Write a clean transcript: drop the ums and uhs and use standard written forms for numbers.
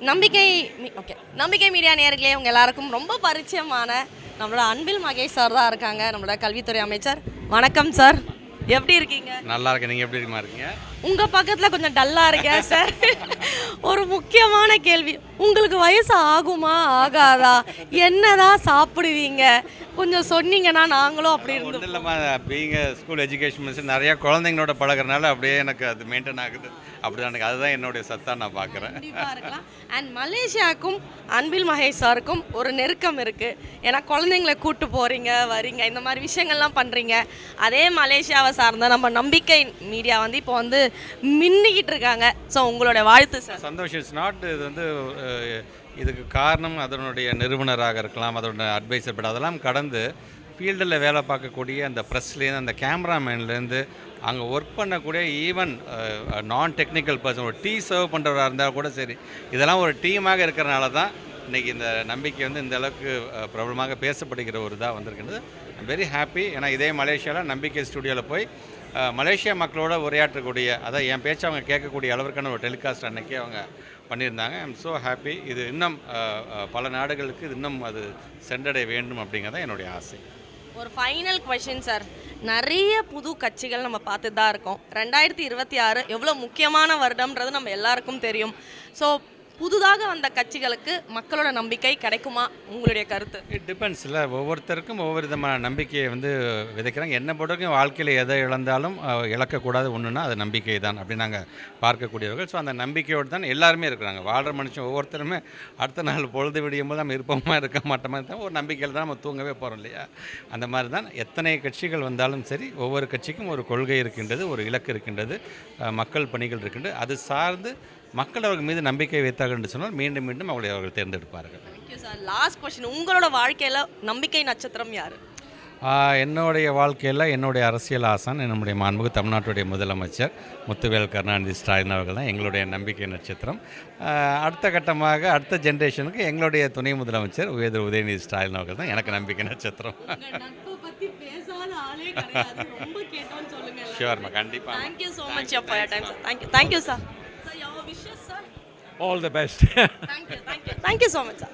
நம்பிக்கை மீடியா நேயர்களே, உங்க எல்லாருக்கும் ரொம்ப பரிச்சயமான நம்மளோட அன்பில் மகேஷ் சார் தான் இருக்காங்க, நம்மளோட கல்வித்துறை அமைச்சர். வணக்கம் சார், எப்படி இருக்கீங்க? நல்லா இருக்கேன். நீங்கள் எப்படி இருக்கீங்க? உங்க பக்கத்துல கொஞ்சம் டல்லா இருக்கேன் சார். ஒரு முக்கியமான கேள்வி, உங்களுக்கு வயசு ஆகுமா ஆகாதா, என்னதான் சாப்பிடுவீங்க, கொஞ்சம் சொன்னீங்கன்னா நாங்களும் அப்படி ஒன்றும் இருந்தோம். இல்லைம்மா, பீங்க ஸ்கூல் எஜுகேஷன் மினிஸ்டர் நிறையா குழந்தைங்களோட பழகுறதுனால அப்படியே எனக்கு அது மெயின்டைன் ஆகுது. அப்படி தான் எனக்கு அதுதான் என்னுடைய சத்தாக நான் பார்க்குறேன். கண்டிப்பா இருக்கலாம். அண்ட் மலேசியாவுக்கும் அன்பில் மகேஷ் சாருக்கும் ஒரு நெருக்கம் இருக்கு. ஏன்னா குழந்தைங்களை கூட்டு போறீங்க வரீங்க, இந்த மாதிரி விஷயங்கள்லாம் பண்றீங்க. அதே மலேசியாவை சார்ந்த நம்ம நம்பிக்கை மீடியா வந்து இப்போ வந்து மின்னிக்கிட்டு இருக்காங்க. ஸோ உங்களோட வாழ்த்து சார். சந்தோஷம். இட்ஸ் நாட் இது வந்து இதுக்கு காரணம் அதனுடைய நிறுவனராக இருக்கலாம், அதோட அட்வைசர், பட் அதெல்லாம் கடந்து ஃபீல்டில் வேலை பார்க்கக்கூடிய அந்த ப்ரெஸ்லேருந்து அந்த கேமராமேன்லேருந்து அங்கே ஒர்க் பண்ணக்கூடிய ஈவன் நான் டெக்னிக்கல் பர்சன், ஒரு டீ சர்வ் பண்ணுறவராக இருந்தால் கூட சரி, இதெல்லாம் ஒரு டீமாக இருக்கிறனால தான் இன்றைக்கி இந்த நம்பிக்கை வந்து இந்த அளவுக்கு பிரபலமாக பேசப்படுகிற ஒரு இதாக வந்திருக்கின்றது. I'm very happy. ஏன்னா இதே மலேசியாவில் நம்பிக்கை ஸ்டுடியோவில் போய் மலேசியா மக்களோட உரையாற்றக்கூடிய, அதான் என் பேச்சு அவங்க கேட்கக்கூடிய அளவிற்கான ஒரு டெலிகாஸ்ட் அன்றைக்கே அவங்க பண்ணியிருந்தாங்க. I'm so happy. இது இன்னும் பல நாடுகளுக்கு இது இன்னும் அது சென்றடைய வேண்டும் அப்படிங்கிறத என்னுடைய ஆசை. ஒரு ஃபைனல் கொஷின் சார், நிறைய புது கட்சிகள் நம்ம பார்த்துட்டு தான் இருக்கோம். 2026 எவ்வளோ முக்கியமான வருடம்ன்றது நம்ம எல்லாருக்கும் தெரியும். ஸோ புதுதாக வந்த கட்சிகளுக்கு மக்களோட நம்பிக்கை கிடைக்குமா, உங்களுடைய கருத்து? It depends. இல்லை, ஒவ்வொருத்தருக்கும் ஒவ்வொரு விதமான நம்பிக்கையை வந்து விதைக்கிறாங்க. என்னை பொறுத்தவரைக்கும் வாழ்க்கையில் எதை இழந்தாலும் இழக்கக்கூடாது ஒன்றுனா அது நம்பிக்கை தான் அப்படி நாங்கள் பார்க்கக்கூடியவர்கள். ஸோ அந்த நம்பிக்கையோடு தான் எல்லாருமே இருக்கிறாங்க. வாழ்கிற மனுஷன் ஒவ்வொருத்தருமே அடுத்த நாள் பொழுது விடியும் போது நம்ம இருப்போமா இருக்க மாட்டோமா தான் ஒரு நம்பிக்கையில் தான் நம்ம தூங்கவே போகிறோம் இல்லையா? அந்த மாதிரி தான் எத்தனை கட்சிகள் வந்தாலும் சரி, ஒவ்வொரு கட்சிக்கும் ஒரு கொள்கை இருக்கின்றது, ஒரு இலக்கு இருக்கின்றது, மக்கள் பணிகள் இருக்கின்றது. அது சார்ந்து மக்கள் அவர்கள் மீது நம்பிக்கை வைத்தார்கள் என்று சொன்னால் மீண்டும் மீண்டும் அவர்கள் தேர்ந்தெடுப்பார்கள். Thank you sir. லாஸ்ட் கொஸ்டின், உங்களோட வாழ்க்கையில் நம்பிக்கை நட்சத்திரம் யார்? என்னுடைய வாழ்க்கையில் என்னுடைய அரசியல் ஆசான் நம்முடைய மாண்புமிகு தமிழ்நாட்டுடைய முதலமைச்சர் முத்துவேல் கருணாநிதி ஸ்டாலின் அவர்கள் தான் எங்களுடைய நம்பிக்கை நட்சத்திரம். அடுத்த கட்டமாக அடுத்த ஜென்ரேஷனுக்கு எங்களுடைய துணை முதலமைச்சர் உதயநிதி ஸ்டாலின் அவர்கள் தான் எனக்கு நம்பிக்கை நட்சத்திரம். ஷுவர்மா, கண்டிப்பாக. Thank you so much for your time sir. Thank you sir. Sir, your wishes, sir? All the best. Thank you so much, sir.